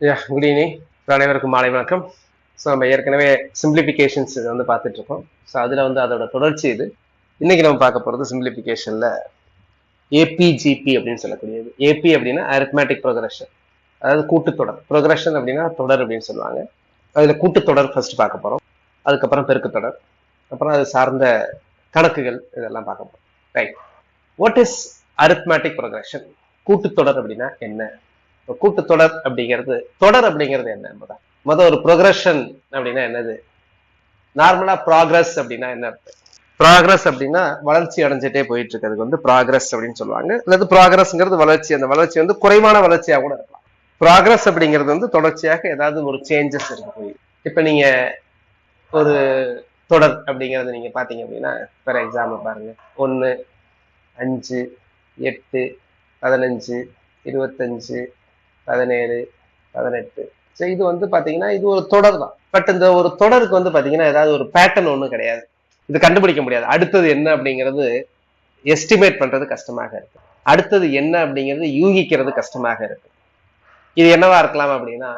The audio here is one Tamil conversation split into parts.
Good evening. அனைவருக்கும் மாலை வணக்கம். ஸோ நம்ம ஏற்கனவே சிம்பிளிஃபிகேஷன்ஸ் இதை வந்து பார்த்துட்டு இருக்கோம். ஸோ அதில் வந்து அதோட தொடர்ச்சி இது. இன்னைக்கு நம்ம பார்க்க போகிறது சிம்பிளிஃபிகேஷனில் ஏபிஜிபி அப்படின்னு சொல்லக்கூடியது. ஏபி அப்படின்னா அரித்மேட்டிக் ப்ரோக்ரஷன், அதாவது கூட்டுத்தொடர். ப்ரோக்ரஷன் அப்படின்னா தொடர் அப்படின்னு சொல்லுவாங்க. அதில் கூட்டுத்தொடர் ஃபர்ஸ்ட் பார்க்க போகிறோம், அதுக்கப்புறம் பெருக்குத்தொடர், அப்புறம் அது சார்ந்த கணக்குகள் இதெல்லாம் பார்க்க போகிறோம். Right. What is arithmetic progression? கூட்டுத்தொடர் அப்படின்னா என்ன? கூட்டுத்தொடர் அப்படிங்கிறது, தொடர் அப்படிங்கிறது என்ன? முதல் ஒரு ப்ரோக்ரஷன் அப்படின்னா என்னது? நார்மலா ப்ராக்ரஸ் அப்படின்னா என்ன அர்த்தம்? ப்ராக்ரஸ் அப்படின்னா வளர்ச்சி அடைஞ்சிட்டே போயிட்டு இருக்கிறதுக்கு வந்து ப்ராக்ரஸ் அப்படின்னு சொல்லுவாங்க. அல்லது ப்ராக்ரஸ்ங்கிறது வளர்ச்சி, அந்த வளர்ச்சி வந்து குறைவான வளர்ச்சியாக கூட இருக்கலாம். ப்ராக்ரஸ் அப்படிங்கிறது வந்து தொடர்ச்சியாக ஏதாவது ஒரு சேஞ்சஸ் இருக்கு. இப்ப நீங்க ஒரு தொடர் அப்படிங்கறது நீங்க பாத்தீங்க அப்படின்னா, ஃபார் எக்ஸாம்பிள் பாருங்க, 1, 5, 8, 15, 25, 17, 18. ஸோ இது வந்து பாத்தீங்கன்னா இது ஒரு தொடர் தான். பட் இந்த ஒரு தொடருக்கு வந்து பாத்தீங்கன்னா ஏதாவது ஒரு பேட்டர்ன் ஒன்றும் கிடையாது. இது கண்டுபிடிக்க முடியாது. அடுத்தது என்ன அப்படிங்கிறது எஸ்டிமேட் பண்றது கஷ்டமாக இருக்கு. அடுத்தது என்ன அப்படிங்கிறது யூகிக்கிறது கஷ்டமாக இருக்கு. இது என்னவா இருக்கலாம் அப்படின்னா,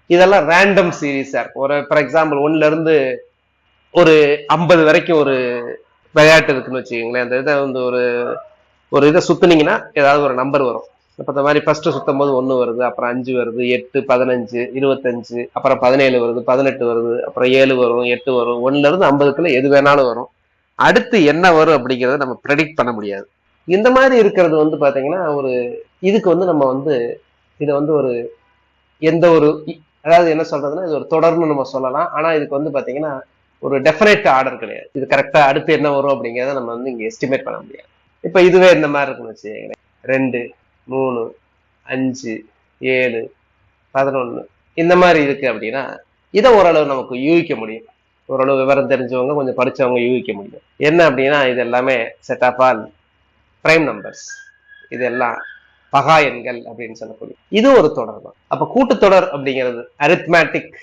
இதெல்லாம் ரேண்டம் சீரீஸா இருக்கும். ஒரு ஃபார் எக்ஸாம்பிள் 1ல இருந்து ஒரு 50 வரைக்கும் ஒரு விளையாட்டு இருக்குன்னு வச்சுக்கோங்களேன். அந்த இதை வந்து ஒரு இதை சுத்துனீங்கன்னா ஏதாவது ஒரு நம்பர் வரும். இப்ப இந்த மாதிரி ஃபர்ஸ்ட் சுத்தும் போது 1 வருது, அப்புறம் 5 வருது, 8, 15, 25, அப்புறம் 17 வருது, 18 வருது, அப்புறம் 7 வரும், 8 வரும். 1ல இருந்து 50க்குள்ள எது வேணாலும் வரும். அடுத்து என்ன வரும் அப்படிங்கறத நம்ம ப்ரெடிக்ட் பண்ண முடியாது. இந்த மாதிரி இருக்கிறது வந்து பாத்தீங்கன்னா ஒரு இதுக்கு வந்து நம்ம வந்து இதை வந்து ஒரு எந்த ஒரு அதாவது என்ன சொல்றதுன்னா இது ஒரு தொடர்னு நம்ம சொல்லலாம். ஆனா இதுக்கு வந்து பாத்தீங்கன்னா ஒரு டெஃபினைட் ஆர்டர் கிடையாது. இது கரெக்டா அடுத்து என்ன வரும் அப்படிங்கிறத நம்ம வந்து இங்க எஸ்டிமேட் பண்ண முடியாது. இப்ப இதுவே இந்த மாதிரி இருக்குன்னு வச்சுக்கோங்களேன். 2, 3, 5, 7, 11 இந்த மாதிரி இருக்கு அப்படின்னா இதை ஓரளவு நமக்கு யூகிக்க முடியும். ஓரளவு விவரம் தெரிஞ்சவங்க, கொஞ்சம் படிச்சவங்க யூகிக்க முடியும். என்ன அப்படின்னா இது எல்லாமே set of all prime numbers, இதெல்லாம் பகா எண்கள் அப்படின்னு சொல்லக்கூடிய இது ஒரு தொடர் தான். அப்ப கூட்டுத்தொடர் அப்படிங்கிறது அரித்மேட்டிக்,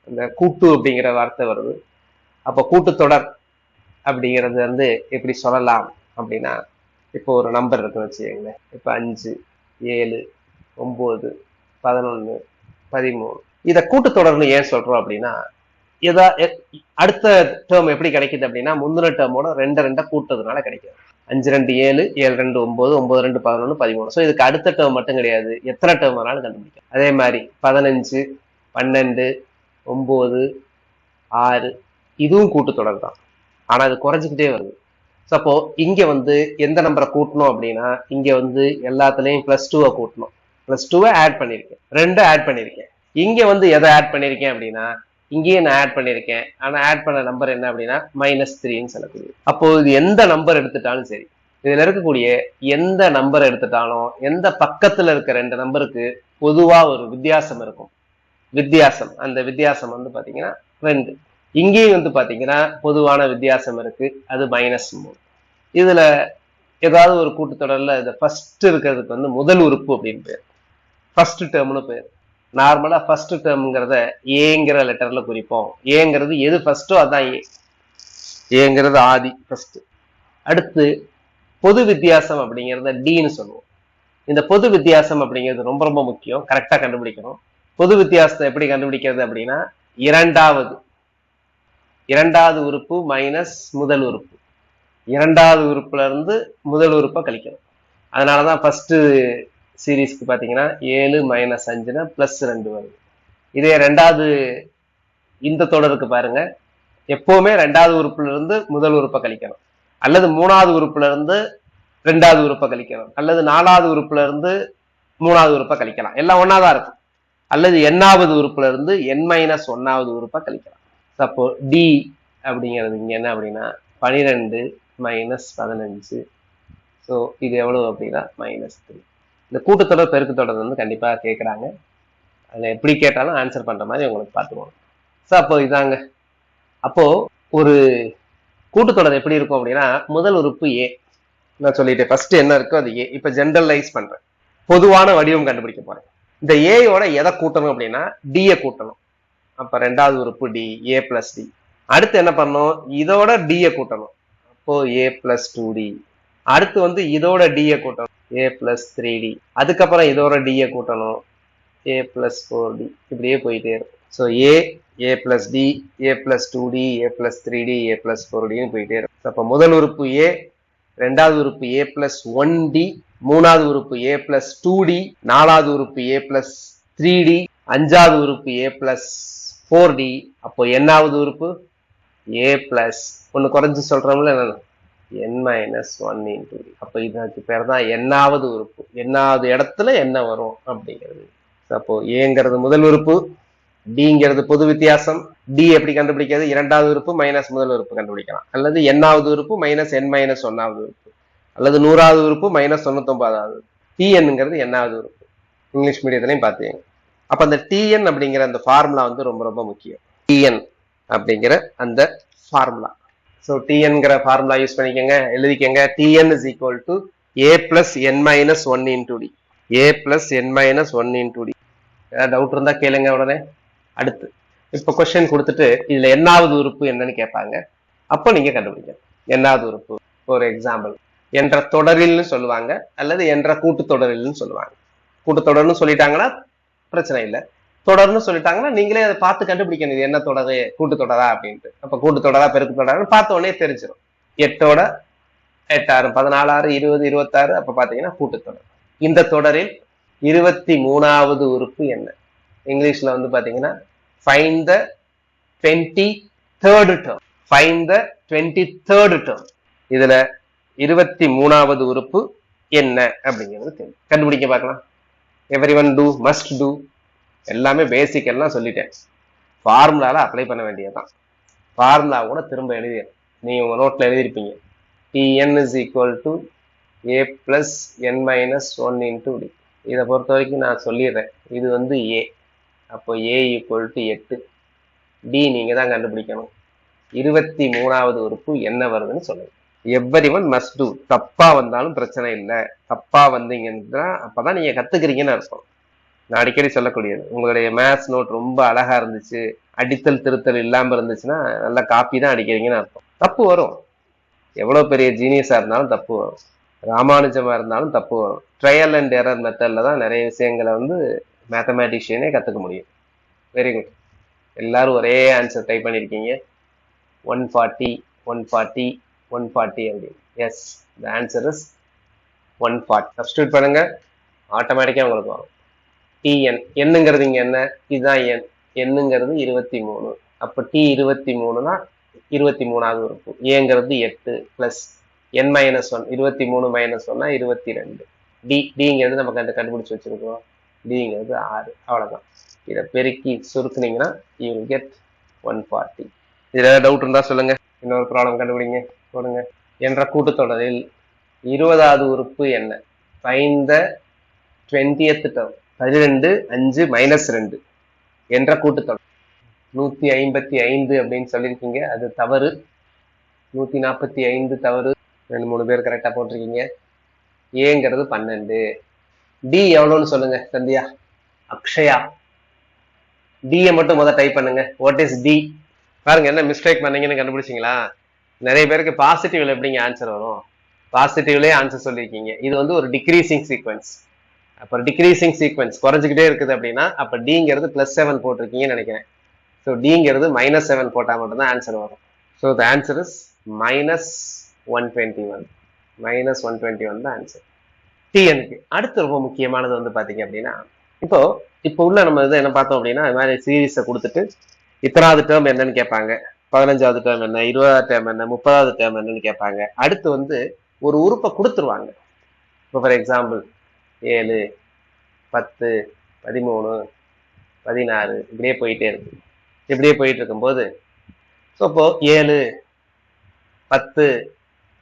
அந்த கூட்டு அப்படிங்கிற வார்த்தை வருது. அப்ப கூட்டுத்தொடர் அப்படிங்கிறது வந்து எப்படி சொல்லலாம் அப்படின்னா, இப்போ ஒரு நம்பர் இருக்குன்னு வச்சுக்கோங்களேன். இப்ப 5, 7, 9, 11, 13 இதை கூட்டுத்தொடர்னு ஏன் சொல்றோம் அப்படின்னா, அடுத்த டேர்ம் எப்படி கிடைக்குது அப்படின்னா முந்தின டேர்மோட 2 கூட்டுறதுனால கிடைக்குது. 5 2 7, 7 2 9, 9 2 11, 13. ஸோ இதுக்கு அடுத்த டேர்ம் மட்டும் கிடையாது, எத்தனை டேர்ம் வேணாலும் கண்டுபிடிக்கும். அதே மாதிரி 15, 12, 9, 6 இதுவும் கூட்டுத்தொடர் தான். ஆனா அது குறைஞ்சிக்கிட்டே வருது. அப்போ இங்க வந்து எந்த நம்பரை கூட்டணும் அப்படின்னா, இங்க வந்து எல்லாத்துலயும் +2 கூட்டணும். +2 ஆட் பண்ணிருக்கேன், 2 ஆட் பண்ணிருக்கேன். இங்க வந்து எதை ஆட் பண்ணிருக்கேன் அப்படின்னா, இங்கேயே நான் ஆட் பண்ணிருக்கேன். ஆனா ஆட் பண்ண நம்பர் என்ன அப்படின்னா -3ன்னு சொல்லக்கூடிய. அப்போ இது எந்த நம்பர் எடுத்துட்டாலும் சரி, இதுல இருக்கக்கூடிய எந்த நம்பர் எடுத்துட்டாலும் எந்த பக்கத்துல இருக்க 2 நம்பருக்கு பொதுவா ஒரு வித்தியாசம் இருக்கும். வித்தியாசம், அந்த வித்தியாசம் வந்து பாத்தீங்கன்னா 2. இங்கேயும் வந்து பாத்தீங்கன்னா பொதுவான வித்தியாசம் இருக்கு, அது -3. இதுல ஏதாவது ஒரு கூட்டுத்தொடர்ல இந்த ஃபர்ஸ்ட் இருக்கிறதுக்கு வந்து முதல் உறுப்பு அப்படின்னு பேர், ஃபர்ஸ்ட் டேர்ம்னு பேர். நார்மலா ஃபர்ஸ்ட் டேர்ம்ங்கிறத ஏங்கிற லெட்டர்ல குறிப்போம். ஏங்கிறது எது ஃபர்ஸ்டோ அதான் ஏ. ஏங்கிறது ஆதி, ஃபர்ஸ்ட். அடுத்து பொது வித்தியாசம் அப்படிங்கிறத டின்னு சொல்லுவோம். இந்த பொது வித்தியாசம் அப்படிங்கிறது ரொம்ப ரொம்ப முக்கியம், கரெக்டா கண்டுபிடிக்கணும். பொது வித்தியாசத்தை எப்படி கண்டுபிடிக்கிறது அப்படின்னா, இரண்டாவது உறுப்பு மைனஸ் முதல் உறுப்பு, இரண்டாவது உறுப்புல இருந்து முதல் உறுப்பை கழிக்கணும். அதனாலதான் ஃபர்ஸ்ட் சீரீஸ்க்கு பாத்தீங்கன்னா 7 - 5னா +2 வருது. இதே ரெண்டாவது இந்த தொடருக்கு பாருங்க, எப்பவுமே ரெண்டாவது உறுப்புல இருந்து முதல் உறுப்பை கழிக்கணும், அல்லது மூணாவது உறுப்புல இருந்து ரெண்டாவது உறுப்பை கழிக்கணும், அல்லது 4வது உறுப்புல இருந்து 3வது உறுப்பை கழிக்கலாம். எல்லாம் ஒன்னாதான் இருக்கும். அல்லது n-வது உறுப்புல இருந்து n-1வது உறுப்பை கழிக்கலாம். அப்போ டி அப்படிங்கிறது இங்க என்ன அப்படின்னா 12 - 15. ஸோ இது எவ்வளவு அப்படின்னா -3. இந்த கூட்டுத்தொடர் பெருக்குத்தொடர் வந்து கண்டிப்பா கேட்கறாங்க. அதுல எப்படி கேட்டாலும் ஆன்சர் பண்ற மாதிரி உங்களுக்கு பார்த்துக்கணும். ஸோ அப்போ இதாங்க. அப்போ ஒரு கூட்டுத்தொடர் எப்படி இருக்கும் அப்படின்னா, முதல் உறுப்பு ஏ நான் சொல்லிட்டேன், ஃபர்ஸ்ட் என்ன இருக்கோ அது ஏ. இப்ப ஜெனரலைஸ் பண்றேன், பொதுவான வடிவம் கண்டுபிடிக்க போறேன். இந்த ஏயோட எதை கூட்டணும் அப்படின்னா டியை கூட்டணும். அப்ப ரெண்டாவது உறுப்பு டி, ஏ பிளஸ் டி. அடுத்து என்ன பண்ணணும், இதோட டியை கூட்டணும். அப்போ ஏ பிளஸ் 2d. அடுத்து வந்து இதோட டியை கூட்டணும், ஏ பிளஸ் 3d. அதுக்கப்புறம் இதோட டியை கூட்டணும், a plus 4d இப்படியே போயிட்டே இருக்கும். So a plus d, a plus 2d, a plus 3d, a plus 4d போயிட்டே இருக்கும். அப்ப முதல் உறுப்பு a, ரெண்டாவது உறுப்பு a plus 1d, மூணாவது உறுப்பு a plus 2d, நாலாவது உறுப்பு a plus 3d, அஞ்சாவது உறுப்பு a plus 4d. அப்போ என்னாவது உறுப்பு a plus ஒன்னு குறைஞ்சு சொல்றோம்ல n minus 1 into d. அப்ப இதுக்கு பேர் தான் என்னாவது உறுப்பு. என்னாவது இடத்துல என்ன வரும் அப்படிங்கிறது. அப்போ ஏங்கிறது முதல் உறுப்பு, டிங்கிறது பொது வித்தியாசம். டி எப்படி கண்டுபிடிக்கிறது? இரண்டாவது உறுப்பு மைனஸ் முதல் உறுப்பு கண்டுபிடிக்கலாம், அல்லது என்னாவது உறுப்பு மைனஸ் n மைனஸ் ஒன்னாவது உறுப்பு, அல்லது 100வது உறுப்பு மைனஸ் 99வது. டிஎன்ங்கிறது என்னாவது உறுப்பு. இங்கிலீஷ் மீடியத்திலையும் பார்த்தீங்க. அப்ப அந்த டிஎன் அப்படிங்கிற அந்த ஃபார்முலா வந்து ரொம்ப ரொம்ப முக்கியம். டிஎன் அப்படிங்கிற அந்த ஃபார்முலா. ஸோ டிஎன்கிற ஃபார்முலா யூஸ் பண்ணிக்கோங்க, எழுதிக்கங்க. T N is equal to A plus N minus one into D. A plus N minus one into D. ஏதாவது டவுட் இருந்தா கேளுங்க உடனே. அடுத்து இப்போ கொஸ்டின் கொடுத்துட்டு இதுல என்னாவது உறுப்பு என்னன்னு கேட்பாங்க. அப்போ நீங்க கண்டுபிடிக்கணும் என்னாவது உறுப்பு. ஒரு எக்ஸாம்பிள், என்ற தொடரில்னு சொல்லுவாங்க, அல்லது என்ற கூட்டுத்தொடரில்னு சொல்லுவாங்க. கூட்டுத்தொடர்னு சொல்லிட்டாங்கன்னா பிரச்சனை இல்லை, தொடர்னு சொல்லிட்டாங்கன்னா நீங்களே அதை பார்த்து கண்டுபிடிக்கணும் இது என்ன தொடரு, கூட்டுத்தொடரா அப்படின்ட்டு. அப்ப கூட்டுத்தொடரா பெருக்கு தொடரான்னு பார்த்த உடனே தெரிஞ்சிடும். 8ஓட 8 6 14 20 26. அப்ப பாத்தீங்கன்னா கூட்டுத்தொடர். இந்த தொடரில் 23வது உறுப்பு என்ன? இங்கிலீஷ்ல வந்து பாத்தீங்கன்னா find the 23rd term. Find the 23rd term. இதுல 23வது உறுப்பு என்ன அப்படிங்கிறது தெரியும். கண்டுபிடிக்க பார்க்கலாம். Everyone do, must do. எல்லாமே பேசிக் எல்லாம் சொல்லிட்டேன். ஃபார்முலால அப்ளை பண்ண வேண்டியதுதான். ஃபார்முலா கூட திரும்ப எழுதிடும். நீங்க உங்க நோட்ல எழுதிருப்பீங்க. Tn is equal to a plus n minus 1 into d. இதை பொறுத்த வரைக்கும் நான் சொல்லிடுறேன். இது வந்து a. அப்போ a equal to 8. d நீங்க தான் கண்டுபிடிக்கணும். 23வது உறுப்பு என்ன வருதுன்னு சொல்லுங்க. எவ்வரிவன் மஸ்ட் டூ. தப்பா வந்தாலும் பிரச்சனை இல்லை. தப்பா வந்தீங்கன்னா அப்பதான் நீங்க கத்துக்கிறீங்கன்னு அர்த்தம். நான் அடிக்கடி சொல்லக்கூடியது, உங்களுடைய மேத்ஸ் நோட் ரொம்ப அழகா இருந்துச்சு, அடித்தல் திருத்தல் இல்லாம இருந்துச்சுன்னா நல்லா காப்பி தான் அடிக்கிறீங்கன்னு அர்த்தம். தப்பு வரும். எவ்வளவு பெரிய ஜீனியஸா இருந்தாலும் தப்பு வரும். ராமானுஜமா இருந்தாலும் தப்பு வரும். ட்ரையல் அண்ட் எரர் மெத்தட்ல தான் நிறைய விஷயங்களை வந்து மேத்தமேட்டிஷியனே கத்துக்க முடியும். Very good. எல்லாரும் ஒரே ஆன்சர் டைப் பண்ணிருக்கீங்க. 140 140 140 அப்படி. Yes, the answer is 140. Substitute பண்ணுங்க, ஆட்டோமேட்டிக்கா உங்களுக்கு வரும். டிஎன் என்னங்கிறது இங்க என்ன? இதுதான் என். என்னங்கிறது 23. அப்ப டி 23னா 23வது உறுப்பு. ஏங்கிறது 8 பிளஸ் என் மைனஸ் 1. 23 மைனஸ் 1னா 22. டிங்கிறது நம்ம கண்டுபிடிச்சு வச்சிருக்கோம். டிங்கிறது 6. அவ்வளவுதான். இதை பெருக்கி சுருக்குனீங்கன்னா யூ வில் கெட் 140. இதுல ஏதாவது டவுட் இருந்தா சொல்லுங்க. இன்னொரு ப்ராப்ளம் கண்டுபிடிங்க, போடுங்க. என்ற கூட்டுத்தொடரில் 20வது உறுப்பு என்ன? Find the 20th term. 12 5 minus 2 என்ற கூட்டுத்தொடர். 155 அப்படின்னு சொல்லியிருக்கீங்க, அது தவறு. 145 தவறு. 2-3 பேர் கரெக்டா போட்டிருக்கீங்க. ஏங்கிறது 12. டி எவ்வளவுன்னு சொல்லுங்க சந்தியா, அக்ஷயா. டியை மட்டும் முதல் டைப் பண்ணுங்க. What is D? பாருங்க என்ன மிஸ்டேக் பண்ணீங்கன்னு கண்டுபிடிச்சிங்களா? நிறைய பேருக்கு பாசிட்டிவ்ல எப்படிங்க ஆன்சர் வரும்? பாசிட்டிவ்லயே ஆன்சர் சொல்லியிருக்கீங்க. இது வந்து ஒரு டிக்ரீசிங் சீக்வன்ஸ். அப்ப டிக்ரீசிங் சீக்வன்ஸ் குறைஞ்சிக்கிட்டே இருக்குது அப்படின்னா அப்ப டிங்கிறது +7 போட்டிருக்கீங்கன்னு நினைக்கிறேன். ஸோ டிங்கிறது -7 போட்டா மட்டும்தான் ஆன்சர் வரும். So the answer is -121. -121 தான் ஆன்சர் டிஎனுக்கு. அடுத்து ரொம்ப முக்கியமானது வந்து பாத்தீங்க அப்படின்னா, இப்போ உள்ள நம்ம இது என்ன பார்த்தோம் அப்படின்னா, இது மாதிரி சீரீஸை கொடுத்துட்டு இத்தனாவது டேர்ம் என்னன்னு கேட்பாங்க, 15வது டேர்ம் என்ன, 20வது டேர்ம் என்ன, 30வது டேர்ம் என்னன்னு கேட்பாங்க. அடுத்து வந்து ஒரு உறுப்பை கொடுத்துருவாங்க. இப்போ ஃபார் எக்ஸாம்பிள் 7 10 13 16 இப்படியே போயிட்டே இருக்கு. இப்படியே போயிட்டு இருக்கும்போது இப்போ 7 10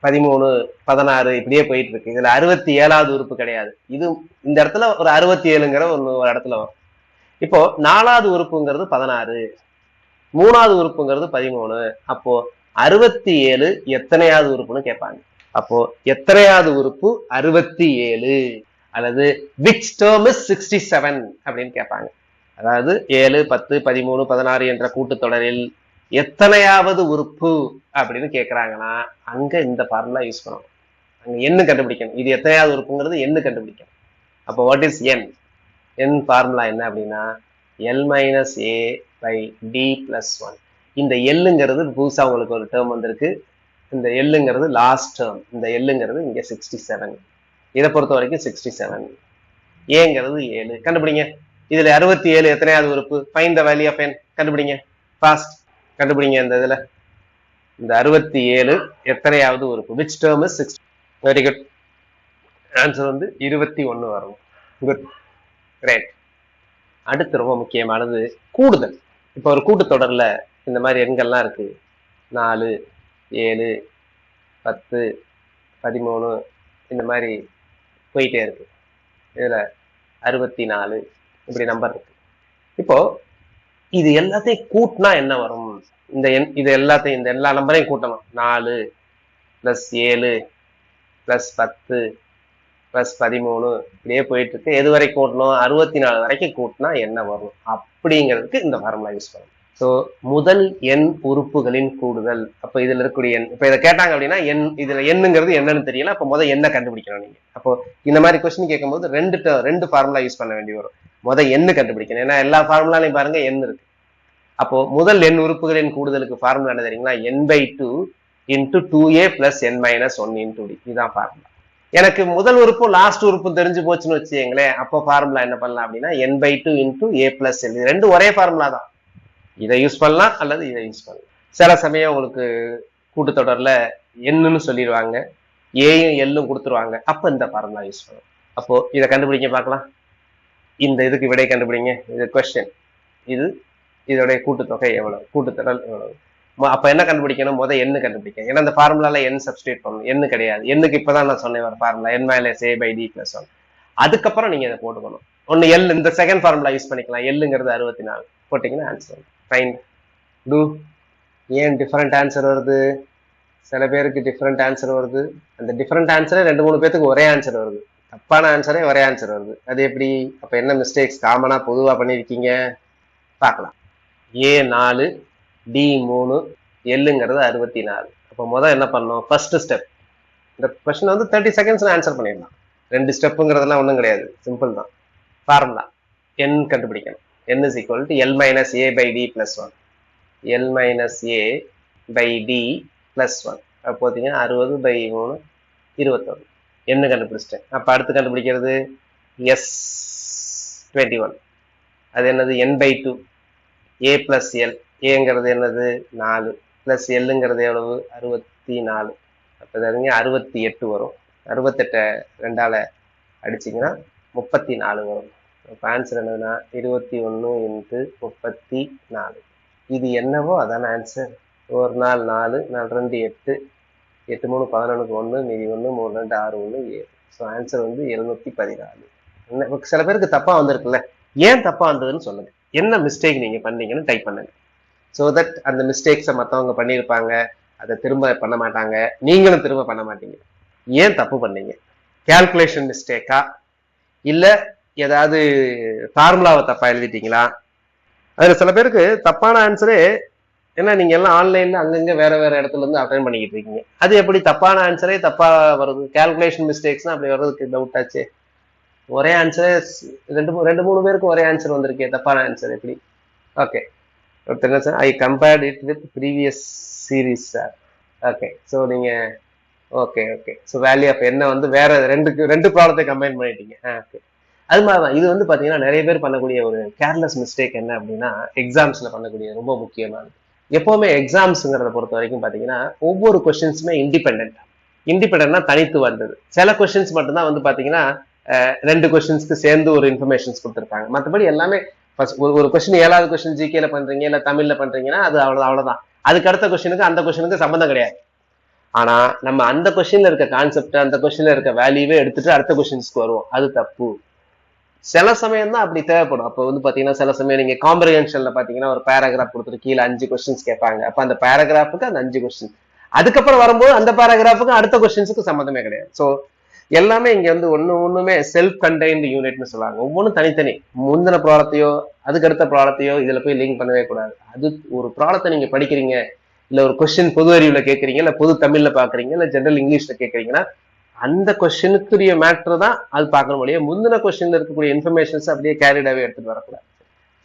13 16 இப்படியே போயிட்டு இருக்கு. இதுல 67வது உறுப்பு கிடையாது. இது இந்த இடத்துல ஒரு 67ங்கிற ஒரு இடத்துல வரும். இப்போ 4வது உறுப்புங்கிறது 16, 3வது உறுப்புங்கிறது 13. அப்போ 67 எத்தனையாவது உறுப்புன்னு கேட்பாங்க. அப்போ எத்தனையாவது உறுப்பு 67 அல்லது which term is 67 அப்படின்னு கேட்பாங்க. அதாவது 7 10 13 16 என்ற கூட்டுத்தொடரில் எத்தனையாவது உறுப்பு அப்படின்னு கேட்கறாங்கன்னா அங்க இந்த ஃபார்முலா யூஸ் பண்ணணும். அங்க என்ன கண்டுபிடிக்கணும், இது எத்தனையாவது உறுப்புங்கிறது என்ன கண்டுபிடிக்கணும். அப்போ what is n? n formula என்ன அப்படின்னா l minus A by D plus one. இந்த எல்லுங்கிறது புதுசா உங்களுக்கு ஒரு டேர்ம் வந்திருக்கு. இந்த எல்லுங்கிறது லாஸ்ட் டேர்ம். இந்த எல்லுங்கிறது இங்க 67. இதை பொறுத்த வரைக்கும் 67. ஏங்கிறது 7. கண்டுபிடிங்க. இதுல 67 எத்தனையாவது உறுப்பு? Find the value of n. கண்டுபிடிங்க ஃபாஸ்ட். கண்டுபிடிங்க இந்த இதுல இந்த 67 எத்தனையாவது உறுப்பு? which term is 60? Very good. Answer வந்து 21 வரும். Good, great. அடுத்து ரொம்ப முக்கியமானது கூடுதல். இப்போ ஒரு கூட்டுத்தொடர்ல இந்த மாதிரி எண்கள்லாம் இருக்கு. 4, 7, 10, 13 இந்த மாதிரி போயிட்டே இருக்கு. இதுல 64 இப்படி நம்பர் இருக்கு. இப்போ இது எல்லாத்தையும் கூட்டினா என்ன வரும்? இந்த எண் இது எல்லாத்தையும் இந்த எல்லா நம்பரையும் கூட்டணும். 4 + 7 + 10 + 13 இப்படியே போயிட்டு இருக்கு. எது வரைக்கும் கூட்டணும்? 64 வரைக்கும் கூட்டினா என்ன வரும் அப்படிங்கிறதுக்கு இந்த ஃபார்முலா யூஸ் பண்ணணும். ஸோ முதல் எண் உறுப்புகளின் கூடுதல். அப்ப இதுல இருக்கக்கூடிய எண், இப்ப இதை கேட்டாங்க அப்படின்னா எண், இதுல எண்ணுங்கிறது என்னன்னு தெரியல. அப்ப முதல் எண்ணை கண்டுபிடிக்கணும் நீங்க. அப்போ இந்த மாதிரி கொஸ்டின் கேட்கும்போது ரெண்டு ஃபார்முலா யூஸ் பண்ண வேண்டி வரும். முதல் எண்ணு கண்டுபிடிக்கணும். ஏன்னா எல்லா ஃபார்முலாலையும் பாருங்க எண் இருக்கு. அப்போ முதல் எண் உறுப்புகளின் கூடுதலுக்கு ஃபார்முலா என்ன தெரியுங்களா? n/2 × 2a + n - 1 × d. இதுதான் ஃபார்முலா. எனக்கு முதல் உறுப்பும் லாஸ்ட் உறுப்பும் தெரிஞ்சு போச்சுன்னு வச்சுங்களேன். அப்போ ஃபார்முலா என்ன பண்ணலாம் அப்படின்னா n/2 × a + n. இது ரெண்டும் ஒரே ஃபார்முலா தான். இதை யூஸ் பண்ணலாம் அல்லது இதை யூஸ் பண்ணலாம். சில சமயம் உங்களுக்கு கூட்டுத்தொடர்ல என்னன்னு சொல்லிடுவாங்க, ஏயும் எல்லும் கொடுத்துருவாங்க. அப்ப இந்த ஃபார்முலா யூஸ் பண்ணலாம். அப்போ இதை கண்டுபிடிக்க பார்க்கலாம். இந்த இதுக்கு விடை கண்டுபிடிங்க. இது கொஸ்டின். இது இதோடைய கூட்டுத்தொகை எவ்வளவு, கூட்டுத்தொடர் எவ்வளவு. அப்ப என்ன கண்டுபிடிக்கணும்? முதல் எண்ணு கண்டுபிடிக்கணும். ஏன்னா அந்த ஃபார்முலால எண் சப்ஸ்டியூட் பண்ணணும். எண்ணு கிடையாது. எண்ணுக்கு இப்பதான் நான் சொன்னேன் ஒரு ஃபார்முலா n - a/d + 1. அதுக்கப்புறம் நீங்க இதை போட்டுக்கணும். ஒன்னு எல், இந்த செகண்ட் ஃபார்முலா யூஸ் பண்ணிக்கலாம். எல்லுங்கிறது 64 போட்டீங்கன்னா ஆன்சர். ஃபைன். டூ. ஏன் டிஃபரெண்ட் ஆன்சர் வருது? சில பேருக்கு டிஃபரெண்ட் ஆன்சர் வருது. அந்த டிஃபரெண்ட் ஆன்சரே 2-3 பேருக்கு ஒரே ஆன்சர் வருது. தப்பான ஆன்சரே ஒரே ஆன்சர் வருது. அது எப்படி? அப்ப என்ன மிஸ்டேக்ஸ் காமனா பொதுவா பண்ணிருக்கீங்க பார்க்கலாம். ஏ 4, டி 3, எல்லுங்கிறது 64. அப்ப முதல் என்ன பண்ணணும்? First step. இந்த கொஸ்டின் வந்து 30 செகண்ட்ஸ்ல ஆன்சர் பண்ணிடலாம். 2 ஸ்டெப்புங்கிறதெல்லாம் ஒன்றும் கிடையாது, சிம்பிள் தான். ஃபார்முலா என் கண்டுபிடிக்கணும். n = l - a/d + 1. l - a/d + 1. அப்போ பார்த்தீங்கன்னா 60/3 21. என்ன கண்டுபிடிச்சிட்டேன். அப்ப அடுத்து கண்டுபிடிக்கிறது s21. அது என்னது? n/2 a + l. ஏங்கிறது என்னது? 4 + எல்லுங்கிறது எவ்வளவு? 64. அப்ப தெரிஞ்சு 68 வரும். 68 2ஆல அடிச்சிங்கன்னா 34 வரும். அப்ப ஆன்சர் என்னதுன்னா 21 × 34. இது என்னவோ அதான ஆன்சர். ஒரு நாள் 4, 4 2 8, 8 3 11க்கு 1, மீதி 1, 3 2 6 1 7. ஸோ ஆன்சர் வந்து 714. சில பேருக்கு தப்பா வந்திருக்குல்ல, ஏன் தப்பா வந்ததுன்னு சொல்லுங்க. என்ன மிஸ்டேக் நீங்க பண்ணீங்கன்னு டைப் பண்ணுங்க. ஸோ தட் அந்த மிஸ்டேக்ஸை மற்றவங்க பண்ணியிருப்பாங்க, அதை திரும்ப பண்ண மாட்டாங்க, நீங்களும் திரும்ப பண்ண மாட்டீங்க. ஏன் தப்பு பண்ணீங்க? கால்குலேஷன் மிஸ்டேக்கா, இல்ல ஏதாவது ஃபார்முலாவை தப்பா எழுதிட்டீங்களா? அதுல சில பேருக்கு தப்பான ஆன்சரே ஏன்னா நீங்க எல்லாம் ஆன்லைன்ல அங்கங்க வேற வேற இடத்துல இருந்து அட்டன் பண்ணிக்கிட்டு இருக்கீங்க. அது எப்படி தப்பான ஆன்சரே தப்பா வருது? கால்குலேஷன் மிஸ்டேக்ஸ் அப்படி வர்றதுக்கு டவுட் ஆச்சு. ஒரே ஆன்சரே 2-3 பேருக்கு ஒரே ஆன்சர் வந்திருக்கே, தப்பான ஆன்சர் எப்படி? Okay, I compared it with previous series sir. Okay, so நீங்க okay okay so value of என்ன வந்து வேற ரெண்டு ப்ராப்ளத்தை கம்பைன் பண்ணிட்டீங்க. ஓகே, அது மாதிரிதான் இது வந்து பாத்தீங்கன்னா நிறைய பேர் பண்ணக்கூடிய ஒரு கேர்லெஸ் மிஸ்டேக் என்ன அப்படின்னா, எக்ஸாம்ஸ்ல பண்ணக்கூடிய ரொம்ப முக்கியமானது. எப்பவுமே எக்ஸாம்ஸ்ங்கிறத பொறுத்த வரைக்கும் பாத்தீங்கன்னா ஒவ்வொரு கொஸ்டின்ஸுமே இண்டிபெண்டா தனித்து வந்தது. சில கொஸ்டின்ஸ் மட்டும்தான் வந்து பாத்தீங்கன்னா 2 கொஸ்டின்ஸ்க்கு சேர்ந்து ஒரு இன்ஃபர்மேஷன்ஸ் கொடுத்துருப்பாங்க. மற்றபடி எல்லாமே ஒரு கொஸ்டின் 7வது கொஸ்டின் ஜிகேல பண்றீங்க இல்ல தமிழ்ல பண்றீங்கன்னா அது அவ்வளவுதான். அதுக்கு அடுத்த கொஸ்டினுக்கு அந்த கொஸ்டினுக்கு சம்பந்தம் கிடையாது. ஆனா நம்ம அந்த கொஸ்டின்ல இருக்க கான்செப்ட், அந்த கொஸ்டின்ல இருக்க வேல்யூவே எடுத்துட்டு அடுத்த கொஸ்டின்ஸ்க்கு வருவோம். அது தப்பு. சில சமயம் தான் அப்படி தேவைப்படும். அப்போ வந்து பாத்தீங்கன்னா சில சமயம் நீங்க காம்ப்ரிஹென்ஷன்ல பாத்தீங்கன்னா ஒரு பேராகிராஃப் கொடுத்துட்டு கீழே 5 கொஸ்டின்ஸ் கேட்பாங்க. அப்ப அந்த பேராகிராஃபுக்கு அந்த 5 கொஸ்டின், அதுக்கப்புறம் வரும்போது அந்த பேராகிராஃபுக்கு அடுத்த கொஸ்டின்ஸுக்கு சம்மந்தமே கிடையாது. ஸோ எல்லாமே இங்க வந்து ஒண்ணுமே செல்ஃப் கண்டெய்ன்டு யூனிட்னு சொல்லுவாங்க. ஒவ்வொன்றும் தனித்தனி. முந்தின ப்ராடக்டையோ அதுக்கு அடுத்த ப்ராடக்டையோ இதுல போய் லிங்க் பண்ணவே கூடாது. அது ஒரு ப்ராடக்டை நீங்க படிக்கிறீங்க, இல்ல ஒரு கொஸ்டின் பொது அறிவுல கேட்கறீங்க, இல்ல பொது தமிழ்ல பாக்குறீங்க, இல்ல ஜெனரல் இங்கிலீஷ்ல கேட்கறீங்கன்னா அந்த கொஸ்டினுக்குரிய மேட்ரு தான் அது பார்க்கணும் முடியும். முந்தின கொஸ்டின்ல இருக்கக்கூடிய இன்ஃபர்மேஷன்ஸ் அப்படியே கேரிடாவே எடுத்துட்டு வரக்கூடாது.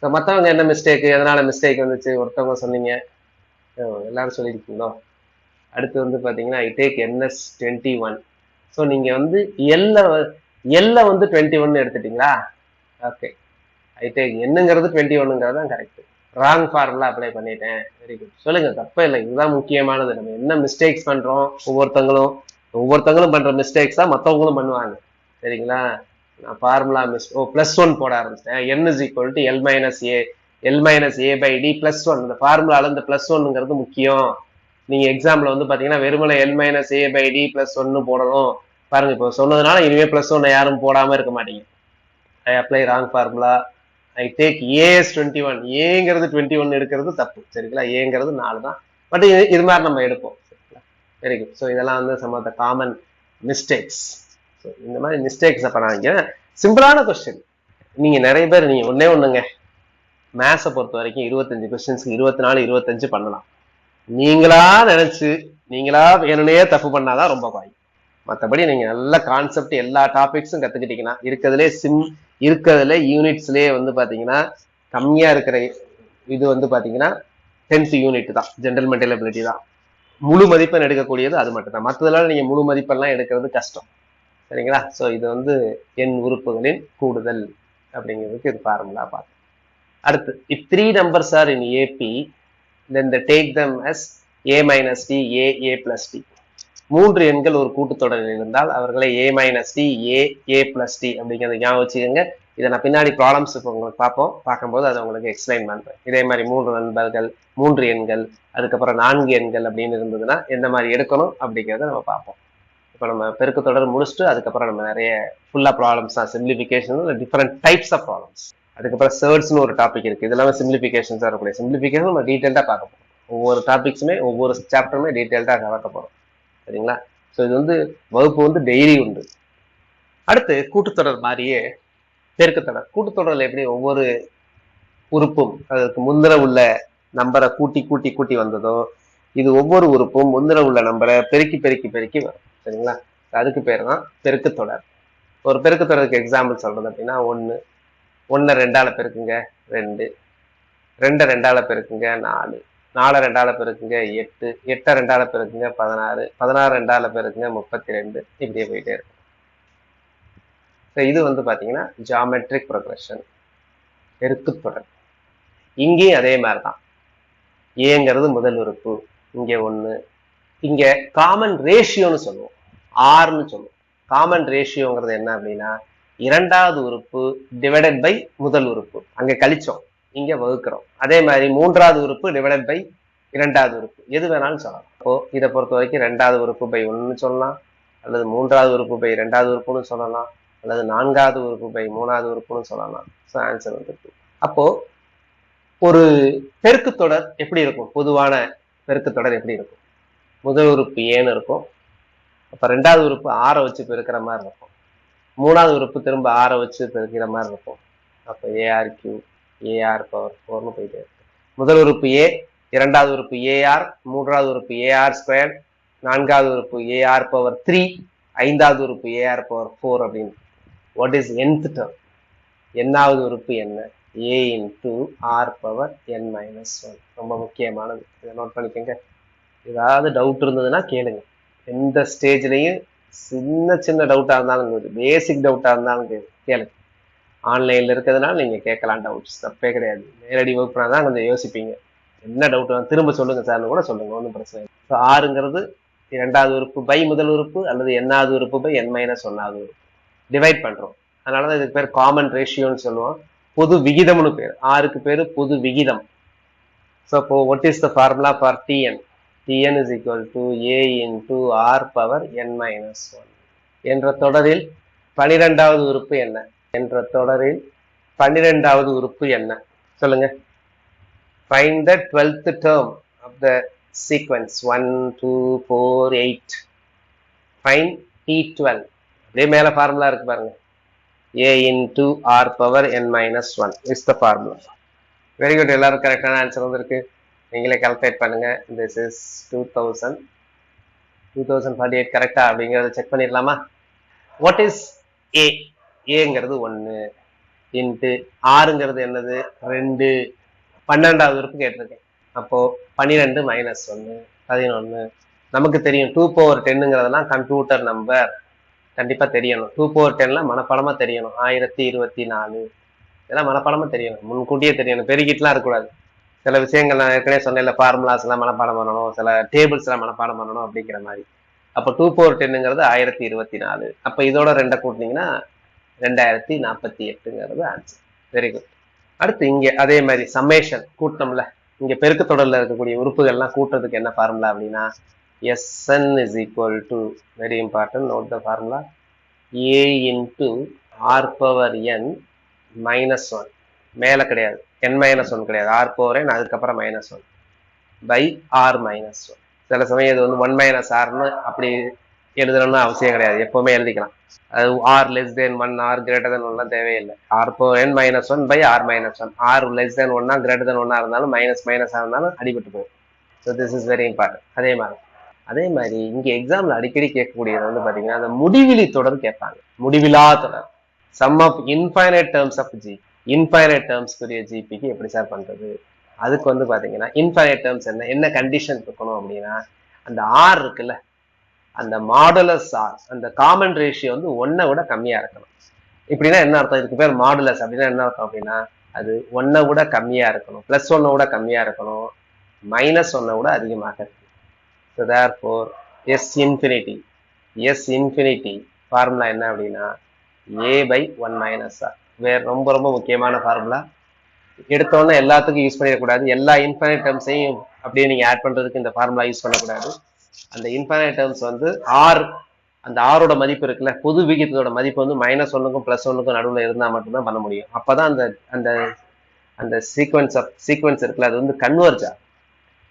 ஸோ மற்றவங்க என்ன மிஸ்டேக், எதனால மிஸ்டேக் வந்துச்சு, ஒருத்தவங்க சொன்னீங்க, எல்லாரும் சொல்லியிருக்கீங்களோ. அடுத்து வந்து பாத்தீங்கன்னா ஐ டேக் NS21. ஸோ நீங்க வந்து எல்ல வந்து 21 எடுத்துட்டீங்களா? ஓகே, ஐ டேக் என்னங்கிறது 21ங்கிறது தான் கரெக்ட். ராங் ஃபார்முலா அப்ளை பண்ணிட்டேன். Very good. சொல்லுங்க, தப்பே இல்லை. இதுதான் முக்கியமானது. நம்ம என்ன மிஸ்டேக்ஸ் பண்றோம், ஒவ்வொருத்தங்களும் பண்ற மிஸ்டேக்ஸ் தான் மற்றவங்களும் பண்ணுவாங்க. சரிங்களா? நான் ஃபார்முலா +1 போட ஆரம்பிச்சிட்டேன். n is equal to L minus A by D +1. இந்த ஃபார்முலால இந்த +1ங்கிறது முக்கியம். நீங்க எக்ஸாம்ல வந்து பாத்தீங்கன்னா வெறுமனே L minus A by D +1 போடணும். பாருங்க, இப்போ சொன்னதுனால இனிமே +1 யாரும் போடாம இருக்க மாட்டீங்க. I apply wrong formula. I take AS21. ஏங்கிறது 21 எடுக்கிறது தப்பு. சரிங்களா? ஏங்கிறது 4 தான். பட் இது மாதிரி நம்ம எடுப்போம். Very good. ஸோ இதெல்லாம் வந்து some of the common mistakes. So இந்த மாதிரி மிஸ்டேக்ஸை பண்ணாங்க. சிம்பிளான கொஸ்டின். நீங்க நிறைய பேர் நீங்க ஒண்ணுங்க, மேத்ஸை பொறுத்த வரைக்கும் 25 கொஸ்டின்ஸ்க்கு 24 25 பண்ணலாம். நீங்களா நினைச்சு நீங்களா என்னன்னே தப்பு பண்ணாதான் ரொம்ப பாய். மற்றபடி நீங்க நல்ல கான்செப்ட் எல்லா டாபிக்ஸும் கத்துக்கிட்டீங்கன்னா இருக்கிறதுல யூனிட்ஸ்லயே வந்து பாத்தீங்கன்னா கம்மியா இருக்கிற இது வந்து பாத்தீங்கன்னா 10th யூனிட் தான், ஜெனரல் மென்டல் எபிலிட்டி தான். முழு மதிப்பெண் எடுக்கக்கூடியது அது மட்டும் தான். மற்றதெல்லாம் நீங்க முழு மதிப்பெல்லாம் எடுக்கிறது கஷ்டம். சரிங்களா? ஸோ இது வந்து எண் உறுப்புகளின் கூடுதல் அப்படிங்கிறதுக்கு இது ஃபார்முலா பார்த்தோம். அடுத்து, if 3 numbers are in AP, then they take them as A minus D, A plus D. 3 எண்கள் ஒரு கூட்டுத்தொடரில் இருந்தால் அவர்களை A minus D, A plus D அப்படிங்கிறத ஞாபகம் வச்சுக்கோங்க. இதை நான் பின்னாடி ப்ராப்ளம்ஸ் உங்களுக்கு பார்க்கும்போது அதை உங்களுக்கு எக்ஸ்பிளைன் பண்றேன். இதே மாதிரி 3 நண்பர்கள், 3 எண்கள், அதுக்கப்புறம் 4 எண்கள் அப்படின்னு இருந்ததுன்னா எந்த மாதிரி எடுக்கணும் அப்படிங்கிறத நம்ம பார்ப்போம். இப்போ நம்ம பெருக்குத்தொடர் முடிச்சுட்டு அதுக்கப்புறம் நம்ம நிறைய ஃபுல்லா ப்ராப்ளம்ஸ் தான், simplification, different types of problems. அதுக்கப்புறம் சர்ட்ஸ்னு ஒரு டாபிக் இருக்கு. இதெல்லாம் சிம்பிளிஃபிகேஷன்ஸா இருக்கக்கூடிய சிம்பிளிஃபிகேஷன் நம்ம டீட்டெயில்டா பார்க்க போறோம். ஒவ்வொரு டாபிக்ஸுமே ஒவ்வொரு சாப்டருமே டீட்டெயில்டா பார்க்க போறோம். சரிங்களா? ஸோ இது வந்து வகுப்பு வந்து டெய்லி உண்டு. அடுத்து கூட்டுத்தொடர் மாதிரியே பெருக்குத்தொடர். கூட்டுத்தொடரில் எப்படி ஒவ்வொரு உறுப்பும் அதற்கு முந்திர உள்ள நம்பரை கூட்டி கூட்டி கூட்டி வந்ததோ, இது ஒவ்வொரு உறுப்பும் முந்திர உள்ள நம்பரை பெருக்கி பெருக்கி பெருக்கி வரும். சரிங்களா? அதுக்கு பேர் தான் பெருக்குத்தொடர். ஒரு பெருக்குத்தொடருக்கு எக்ஸாம்பிள் சொல்றது அப்படின்னா 1 2ஆல பெருக்குங்க 2, 2 2ஆல பெருக்குங்க 4, 4 2ஆல பெருக்குங்க 8, 8 2ஆல பெருக்குங்க 16, 16 2ஆல பெருக்குங்க 32, இப்படியே போயிட்டே இருக்கும். இது வந்து பாத்தீங்கன்னா ஜியாமெட்ரிக் ப்ரோக்ரஷன், பெருக்குத்தொடர். இங்கேயும் அதே மாதிரிதான். ஏங்கிறது முதல் உறுப்பு, இங்க 1. இங்க காமன் ரேஷியோன்னு சொல்லுவோம், ஆர்னு சொல்லுவோம். காமன் ரேஷியோங்கிறது என்ன அப்படின்னா இரண்டாவது உறுப்பு டிவைடட் பை முதல் உறுப்பு. அங்க கழிச்சோம், இங்க வகுக்கிறோம். அதே மாதிரி மூன்றாவது உறுப்பு டிவைடட் பை இரண்டாவது உறுப்பு, எது வேணாலும் சொல்லலாம். இப்போ இதை பொறுத்த வரைக்கும் 2வது உறுப்பு பை 1ன்னு சொல்லலாம், அல்லது 3வது உறுப்பு பை 2வது உறுப்புன்னு சொல்லலாம், அல்லது 4வது உறுப்பு பை 3வது உறுப்புன்னு சொல்லலாம். ஸோ ஆன்சர் வந்து 2. அப்போ ஒரு பெருக்குத்தொடர் எப்படி இருக்கும்? பொதுவான பெருக்குத்தொடர் எப்படி இருக்கும்? முதல் உறுப்பு ஏன்னு இருக்கும், அப்ப 2வது உறுப்பு 6 வச்சு பெருக்கிற மாதிரி இருக்கும், 3வது உறுப்பு திரும்ப 6 வச்சு பெருக்கிற மாதிரி இருக்கும். அப்ப AR³ AR⁴ போயிட்டே இருக்கு. முதல் உறுப்பு A, 2வது உறுப்பு AR, 3வது உறுப்பு AR², 4வது உறுப்பு AR⁴, 5வது உறுப்பு AR⁴ அப்படின்னு. What is nth term? என்னாவது உறுப்பு என்ன? A into R⁴n−1. ரொம்ப முக்கியமானது, இதை நோட் பண்ணிக்கோங்க. ஏதாவது டவுட் இருந்ததுன்னா கேளுங்க. எந்த ஸ்டேஜ்லையும் சின்ன சின்ன டவுட்டா இருந்தாலும், பேசிக் டவுட்டா இருந்தாலும் கேளுங்க. ஆன்லைன்ல இருக்கிறதுனால நீங்க கேட்கலாம், டவுட்ஸ் தப்பே கிடையாது. நேரடி வகுப்புனா தான் கொஞ்சம் யோசிப்பீங்க. என்ன டவுட் திரும்ப சொல்லுங்க சார்னு கூட சொல்லுங்க, ஒன்றும் பிரச்சனை இல்லை. ஸோ ஆறுங்கிறது 2வது உறுப்பு பை முதல் உறுப்பு, அல்லது என்னாவது உறுப்பு பை n−1வது உறுப்பு டிவைட் பண்றோம். அதனாலதான் இதுக்கு பேர் காமன் ரேஷியோன்னு சொல்லுவோம், பொது விகிதம்னு பேர். ஆறுக்கு பேரு பொது விகிதம். ஸோ இப்போ what is the formula for Tn? Tn is equal to A into R⁴n−1. என்ற தொடரில் 12வது உறுப்பு என்ன? என்ற தொடரில் 12வது உறுப்பு என்ன? சொல்லுங்க. Find the 12th term of the sequence 1 2 4 8. Find T12. இதே மேல ஃபார்முலா இருக்கு பாருங்க, A into R⁴n−1 is the formula. Very good. எல்லாரும் கரெக்டான ஆன்சர் வந்திருக்கு. நீங்களே கால்குலேட் பண்ணுங்க. This is 2000. 2048 கரெக்டா அப்படிங்கறத செக் பண்ணிடலாமா? What is A? ஏங்கிறது 1 இன்ட்டு ஆறுங்கிறது என்னது 2. 12வது உறுப்பு கேட்டிருக்கேன். அப்போ 12 மைனஸ் 1 11. நமக்கு தெரியும் 2 power 10ங்கிறதெல்லாம் கம்ப்யூட்டர் நம்பர், கண்டிப்பா தெரியணும். 2 power 10ல மனப்பாடமா தெரியணும். 1024 இதெல்லாம் மனப்பாடமா தெரியணும், முன்கூட்டியே தெரியணும், பெருகிட்டுலாம் இருக்கக்கூடாது. சில விஷயங்கள் நான் ஏற்கனவே சொன்னேன், ஃபார்முலாஸ் எல்லாம் மனப்பாடம் பண்ணணும், சில டேபிள்ஸ் எல்லாம் மனப்பாடம் பண்ணணும் அப்படிங்கிற மாதிரி. அப்போ 2 power 10ங்கிறது 1024. அப்ப இதோட 2 கூட்டினீங்கன்னா 2048ங்கிறது ஆன்சர். Very good. அடுத்து இங்க அதே மாதிரி சம்மேஷன் கூட்டம்ல, இங்க பெருக்கு தொடர்ல இருக்கக்கூடிய உறுப்புகள்லாம் கூட்டுறதுக்கு என்ன ஃபார்முலா அப்படின்னா Sn is equal to, very important, note the formula, a into r power n minus 1, மேல கிடையாது, n minus 1 கிடையாது, r power n அதுக்கப்புறம் minus 1 by r minus 1. சில சமயம் இது வந்து 1 minus rன்னு அப்படி எழுதணும்னு அவசியம் கிடையாது, எப்பவுமே எழுதிக்கலாம். அது r less than 1 r greater than 1 தேவையில்லை. r power n minus 1 by r minus 1. r less than 1 greater than 1 இருந்தாலும் மைனஸ் மைனஸ் இருந்தாலும் அடிபட்டு போகும். So this is very important. அதே மாதிரி இங்க எக்ஸாம்ல அடிக்கடி கேட்கக்கூடியது வந்து பாத்தீங்கன்னா அந்த முடிவிலி தொடர் கேட்பாங்க. முடிவிலா தொடர், sum of infinite terms of G. Infinite டேர்ம்ஸ்க்குரிய ஜிபிக்கு எப்படி சார் பண்றது? அதுக்கு வந்து பாத்தீங்கன்னா இன்ஃபைனைட் டேர்ம்ஸ் என்ன கண்டிஷன் இருக்கணும் அப்படின்னா, அந்த ஆர் இருக்குல்ல, அந்த மாடுலஸ் ஆர், அந்த காமன் ரேஷியோ வந்து 1 விட கம்மியா இருக்கணும். இப்படின்னா என்ன அர்த்தம்? இதுக்கு பேர் மாடுலஸ். அப்படின்னா என்ன அர்த்தம் அப்படின்னா, அது 1 விட கம்மியா இருக்கணும், பிளஸ் 1 விட கம்மியா இருக்கணும், மைனஸ் 1 விட அதிகமாக இருக்கணும். So therefore S infinity formula என்ன அப்படின்னா a by 1 minus r. வேற ரொம்ப ரொம்ப முக்கியமான ஃபார்முலா. எடுத்தோடனே எல்லாத்துக்கும் யூஸ் பண்ணிடக்கூடாது. எல்லா இன்ஃபைனைட் டேர்ம்ஸையும் அப்படியே நீங்க ஆட் பண்றதுக்கு இந்த ஃபார்முலா யூஸ் பண்ணக்கூடாது. அந்த இன்ஃபைனைட் டேர்ம்ஸ் வந்து ஆர், அந்த ஆரோட மதிப்பு இருக்குல்ல, பொது விகிதத்தோட மதிப்பு வந்து மைனஸ் 1க்கும் பிளஸ் 1க்கும் நடுவில் இருந்தா மட்டும்தான் பண்ண முடியும். அப்பதான் அந்த அந்த அந்த சீக்வன்ஸ் இருக்குல்ல, அது வந்து கன்வர்ஜ் ஆகும்,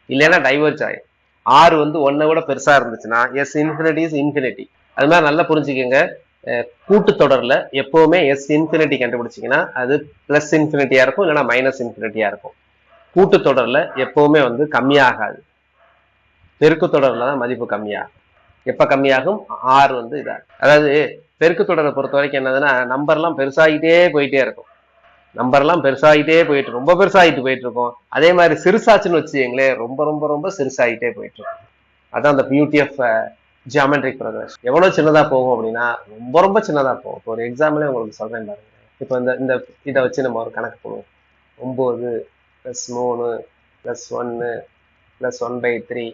இல்லைன்னா டைவர்ஜ் ஆகும். ஆறு வந்து 1 விட பெருசா இருந்துச்சுன்னா எஸ் இன்ஃபினிட்டி இஸ் இன்ஃபினிட்டி. அது மாதிரி நல்லா புரிஞ்சுக்கோங்க. கூட்டுத்தொடர்ல எப்பவுமே எஸ் இன்ஃபினிட்டி கண்டுபிடிச்சிங்கன்னா அது பிளஸ் இன்ஃபினிட்டியா இருக்கும், இல்லைன்னா மைனஸ் இன்ஃபினிட்டியா இருக்கும். கூட்டுத்தொடர்ல எப்பவுமே வந்து கம்மியாகாது. பெருக்கு தொடர்ல தான் மதிப்பு கம்மியாகும். எப்ப கம்மியாகும்? ஆறு வந்து இதா. அதாவது பெருக்கு தொடரை பொறுத்த வரைக்கும் என்னதுன்னா, நம்பர்லாம் பெருசாகிட்டே போயிட்டே இருக்கும். நம்பர்லாம் பெருசாகிட்டே போயிட்டு, ரொம்ப பெருசாகிட்டு போயிட்டு இருக்கும். அதே மாதிரி சிறுசாச்சுன்னு வச்சுங்களே, ரொம்ப ரொம்ப ரொம்ப சிறுசாகிட்டே போயிட்டு இருக்கும். அதான் அந்த பியூட்டி ஆஃப் ஜியாமெட்ரிக் ப்ரோக்ரஷன். எவ்வளவு சின்னதா போகும் அப்படின்னா ரொம்ப ரொம்ப சின்னதா போகும். இப்போ ஒரு எக்ஸாம்பிளே உங்களுக்கு சொல்றேன் பாருங்க. இப்போ இந்த இதை வச்சு நம்ம ஒரு கணக்கு போடுவோம். 9 + 3 + 1 + 1/3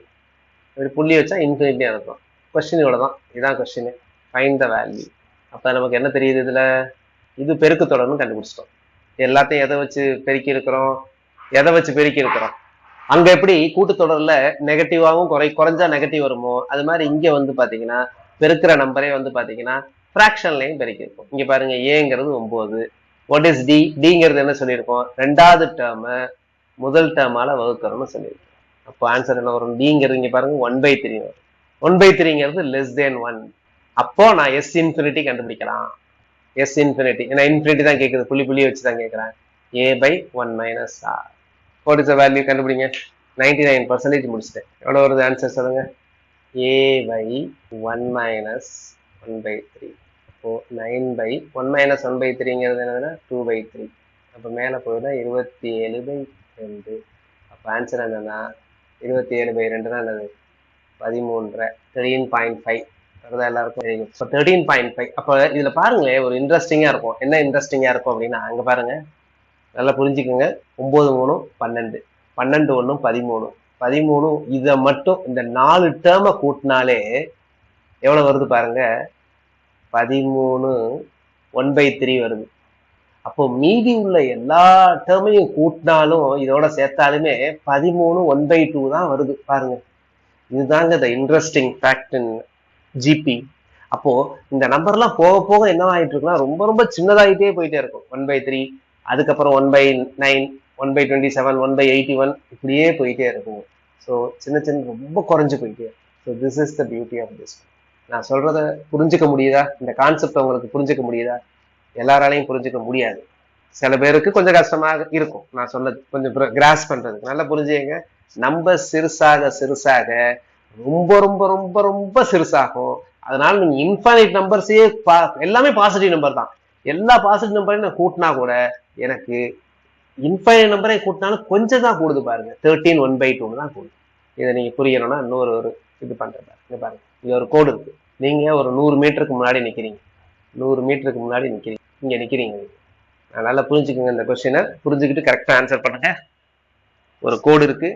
இப்படி புள்ளி வச்சா இன்ஃபினிட்டியா இருக்கும். கொஸ்டின் இவ்வளவுதான். இதான் கொஸ்டின். Find the value. அப்ப நமக்கு என்ன தெரியுது? இதுல இது பெருக்கு தொடர்னு கண்டுபிடிச்சிட்டோம். எல்லாத்தையும் எதை வச்சு பெருக்கி இருக்கிறோம்? அங்க எப்படி கூட்டுத்தொடர்ல நெகட்டிவாவும் குறைஞ்சா நெகட்டிவ் வருமோ, அது மாதிரி இங்க வந்து பாத்தீங்கன்னா பெருக்கிற நம்பரே வந்து பாத்தீங்கன்னா பிராக்ஷன்லையும் பெருக்கி இருக்கும். இங்க பாருங்க, ஏங்கிறது 9. What is D? டிங்கிறது என்ன சொல்லியிருக்கோம்? 2வது டேர்ம் முதல் டேர்மால வகுக்கிறோம்னு சொல்லியிருக்கோம். அப்போ ஆன்சர் என்ன வரும்? டிங்கிறது இங்க பாருங்க 1/3 வரும். 1/3ங்கிறது லெஸ் தேன் 1. அப்போ நான் எஸ் இன்ஃபினிட்டி கண்டுபிடிக்கலாம். எஸ் இன்ஃபினிட்டி, ஏன்னா இன்ஃபினிட்டி தான் கேட்குது, புள்ளி வச்சுதான் கேட்கிறேன். a by 1 minus r. What is the value? கண்டுபிடிங்க. 99% முடிச்சிட்டேன். எவ்வளவு வருது ஆன்சர் சொல்லுங்க? a by 1 minus 1/3. அப்போ 9 by 1 minus 1/3ங்கிறது என்னதுன்னா 2/3. அப்போ மேல போகுதா 27/2. அப்போ ஆன்சர் என்னன்னா 27/2 என்னது? 13. 13.5 எல்லாருக்கும் தெரியும். 13.5. அப்ப இதுல பாருங்களேன், ஒரு இன்ட்ரெஸ்டிங்கா இருக்கும். என்ன இன்ட்ரெஸ்டிங்கா இருக்கும் அப்படின்னா, அங்க பாருங்க, நல்லா புரிஞ்சுக்கோங்க. 9 3 12, 12 1 13, 13 இத மட்டும் இந்த 4 டேர்ம கூட்டினாலே எவ்வளவு வருது பாருங்க? 13 1/3 வருது. அப்போ மீதி உள்ள எல்லா டேர்மையும் கூட்டினாலும் இதோட சேர்த்தாலுமே 13 1/2 தான் வருது பாருங்க. இதுதாங்க த இன்ட்ரெஸ்டிங் ஃபேக்ட் இன் ஜிபி. அப்போ இந்த நம்பர்லாம் போக போக என்ன ஆகிட்டு இருக்குன்னா ரொம்ப ரொம்ப சின்னதாகிட்டே போயிட்டே இருக்கும். 1/3, அதுக்கப்புறம் 1/9, 1/27, 1/81 இப்படியே போயிட்டே இருக்கும். ஸோ சின்ன ரொம்ப குறைஞ்சு போயிட்டே. So this is the beauty of this. நான் சொல்றத புரிஞ்சுக்க முடியுதா? இந்த கான்செப்ட் உங்களுக்கு புரிஞ்சுக்க முடியுதா? எல்லாராலையும் புரிஞ்சுக்க முடியாது. சில பேருக்கு கொஞ்சம் கஷ்டமாக இருக்கும். நான் சொன்னது கொஞ்சம் கிராஸ் பண்றதுக்கு நல்லா புரிஞ்சுங்க. நம்பர் சிறுசாக ரொம்ப ரொம்ப ரொம்ப ரொம்ப சிறுசாகும். அதனால நீங்க இன்ஃபைனைட் நம்பர்ஸே எல்லாமே பாசிட்டிவ் நம்பர் தான். எல்லா பாசிட்டிவ் நம்பரையும் நான் கூட்டினா கூட எனக்கு இன்ஃபைனைட் நம்பரை கூட்டினாலும் கொஞ்சம் தான் கூடுது பாருங்க. 13 1/2 தான் கூடுது. இதை நீங்க புரியணும்னா இன்னொரு ஒரு இது பண்றேன். இங்க பாருங்க, இது ஒரு கோடு இருக்கு. நீங்க ஒரு 100 மீட்டருக்கு முன்னாடி நிக்கிறீங்க. 100 மீட்டருக்கு முன்னாடி நிக்கிறீங்க. இங்க நிக்கிறீங்க. நல்லா புரிஞ்சுக்கோங்க இந்த கொஸ்டினை. புரிஞ்சுக்கிட்டு கரெக்டா ஆன்சர் பண்ணுங்க. ஒரு கோடு இருக்கு,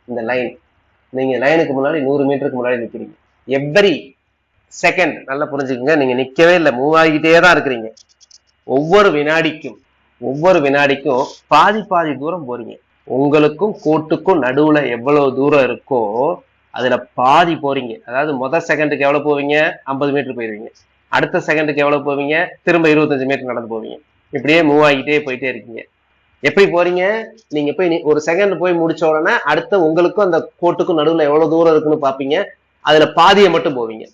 இந்த லைன். நீங்க லைனுக்கு முன்னாடி 100 மீட்டருக்கு முன்னாடி நிக்கிறீங்க. எவ்ரி செகண்ட் நல்லா புரிஞ்சுக்கோங்க, நீங்க நிக்கவே இல்லை, மூவ் ஆகிட்டே தான் இருக்கிறீங்க. ஒவ்வொரு வினாடிக்கும் பாதி பாதி தூரம் போறீங்க. உங்களுக்கும் கோட்டுக்கும் நடுவுல எவ்வளவு தூரம் இருக்கோ அதுல பாதி போறீங்க. அதாவது முதல் செகண்டுக்கு எவ்வளவு போவீங்க? 50 மீட்டர் போயிருவீங்க. அடுத்த செகண்டுக்கு எவ்வளவு போவீங்க? திரும்ப 25 மீட்டர் நடந்து போவீங்க. இப்படியே மூவ் ஆகிட்டே போயிட்டே இருக்கீங்க. எப்படி போறீங்க? நீங்க போய் ஒரு செகண்ட் போய் முடிச்ச உடனே அடுத்த உங்களுக்கும் அந்த கோட்டுக்கும் நடுவுல எவ்வளவு தூரம் இருக்குன்னு பாப்பீங்க. அதுல பாதியை மட்டும் போவீங்க.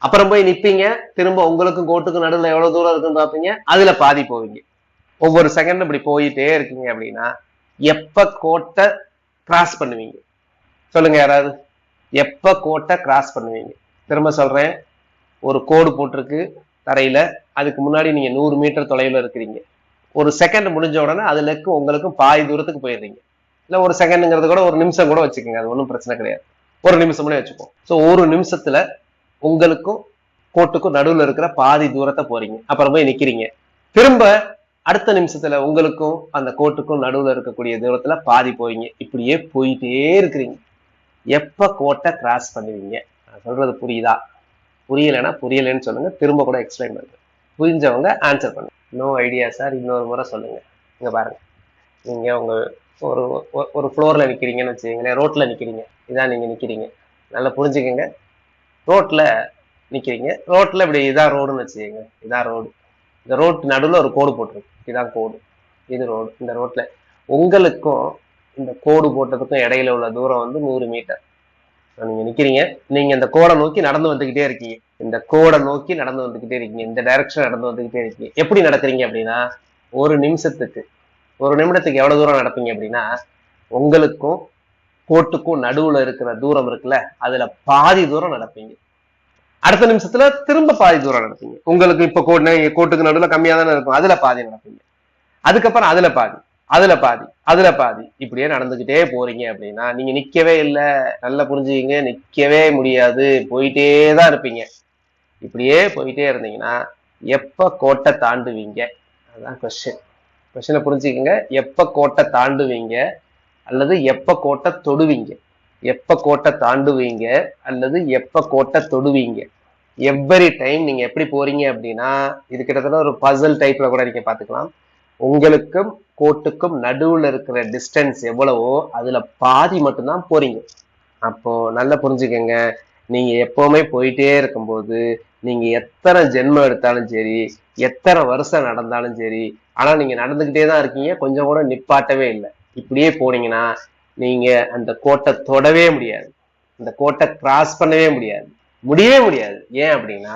அப்புறம் போய் நிப்பீங்க. திரும்ப உங்களுக்கும் கோட்டுக்கும் நடுவுல எவ்வளவு தூரம் இருக்குன்னு பாப்பீங்க. அதுல பாதி போவீங்க. ஒவ்வொரு செகண்ட் இப்படி போயிட்டே இருக்கீங்க அப்படின்னா எப்ப கோட்டை கிராஸ் பண்ணுவீங்க? சொல்லுங்க யாராவது. எப்ப கோட்டை கிராஸ் பண்ணுவீங்க? திரும்ப சொல்றேன், ஒரு கோடு போட்டிருக்கு தரையில. அதுக்கு முன்னாடி நீங்க 100 மீட்டர் தொலைவில் இருக்கிறீங்க. ஒரு செகண்ட் முடிஞ்ச உடனே அதுல உங்களுக்கும் பாதி தூரத்துக்கு போயிடுறீங்க. இல்ல ஒரு செகண்ட்ங்கிறது கூட ஒரு நிமிஷம் கூட வச்சுக்கோங்க, அது ஒன்றும் பிரச்சனை கிடையாது. ஒரு நிமிஷம் வச்சுப்போம். ஸோ ஒரு நிமிஷத்துல உங்களுக்கும் கோட்டுக்கும் நடுவில் இருக்கிற பாதி தூரத்தை போறீங்க. அப்புறம் போய் நிக்கிறீங்க. திரும்ப அடுத்த நிமிஷத்துல உங்களுக்கும் அந்த கோட்டுக்கும் நடுவுல இருக்கக்கூடிய தூரத்துல பாதி போவீங்க. இப்படியே போயிட்டே இருக்கிறீங்க. எப்ப கோட்டை கிராஸ் பண்ணுவீங்க? நான் சொல்றது புரியுதா? புரியலைன்னா புரியலன்னு சொல்லுங்க, திரும்ப கூட எக்ஸ்பிளைன் பண்ணுங்க. புரிஞ்சவங்க ஆன்சர் பண்ணுங்க. நோ ஐடியா சார், இன்னொரு முறை சொல்லுங்க. இங்க பாருங்க, நீங்க உங்க ஒரு ஒரு ஃப்ளோர்ல நிக்கிறீங்கன்னு வச்சுக்கீங்களேன். ரோட்ல நிக்கிறீங்க. இதான் நீங்க நிக்கிறீங்க. நல்லா புரிஞ்சுக்கங்க. ரோட்ல நிக்கிறீங்க. ரோட்ல இப்படி இதான் ரோடுன்னு வச்சுக்கோங்க. இதான் ரோடு. இந்த ரோட்டு நடுவில் ஒரு கோடு போட்டிருக்கு. இதான் கோடு, இது ரோடு. இந்த ரோட்ல உங்களுக்கும் இந்த கோடு போட்டதுக்கும் இடையில உள்ள தூரம் வந்து 100 மீட்டர். நீங்க நிக்கிறீங்க. நீங்க இந்த கோடை நோக்கி நடந்து வந்துகிட்டே இருக்கீங்க. இந்த கோடை நோக்கி நடந்து வந்துகிட்டே இருக்கீங்க. இந்த டைரக்ஷன் நடந்து வந்துகிட்டே இருக்கீங்க. எப்படி நடக்கிறீங்க அப்படின்னா, ஒரு நிமிடத்துக்கு எவ்வளவு தூரம் நடப்பீங்க அப்படின்னா, உங்களுக்கும் கோட்டுக்கும் நடுவுல இருக்கிற தூரம் இருக்குல்ல, அதுல பாதி தூரம் நடப்பீங்க. அடுத்த நிமிஷத்துல திரும்ப பாதி தூரம் நடப்பீங்க. உங்களுக்கு இப்ப கோட்டுக்கு நடுவில் கம்மியா தானே இருக்கும், அதுல பாதி நடப்பீங்க. அதுக்கப்புறம் அதுல பாதி இப்படியே நடந்துகிட்டே போறீங்க அப்படின்னா நீங்க நிக்கவே இல்லை. நல்லா புரிஞ்சுக்கிங்க, நிக்கவே முடியாது, போயிட்டே தான் இருப்பீங்க. இப்படியே போயிட்டே இருந்தீங்கன்னா எப்ப கோட்டை தாண்டுவீங்க? அதுதான் கொஸ்டினை புரிஞ்சுக்கங்க. எப்ப கோட்டை தாண்டுவீங்க அல்லது எப்ப கோட்டை தொடுவீங்க? எப்ப கோட்டை தாண்டுவீங்க அல்லது எப்ப கோட்டை தொடுவீங்க? எவ்வரி டைம் நீங்க எப்படி போறீங்க அப்படின்னா, இது கிட்டத்தட்ட ஒரு பசில் டைப்ல கூட நீங்க பாத்துக்கலாம். உங்களுக்கும் கோட்டுக்கும் நடுவுல இருக்கிற டிஸ்டன்ஸ் எவ்வளவோ அதுல பாதி மட்டும்தான் போறீங்க. அப்போ நல்லா புரிஞ்சுக்கங்க, நீங்க எப்பவுமே போயிட்டே இருக்கும்போது நீங்க எத்தனை ஜென்மம் எடுத்தாலும் சரி, எத்தனை வருஷம் நடந்தாலும் சரி, ஆனா நீங்க நடந்துகிட்டே தான் இருக்கீங்க, கொஞ்சம் கூட நிப்பாட்டவே இல்லை. இப்படியே போனீங்கன்னா நீங்க அந்த கோட்டை தொடவே முடியாது, அந்த கோட்டை கிராஸ் பண்ணவே முடியாது. ஏன் அப்படின்னா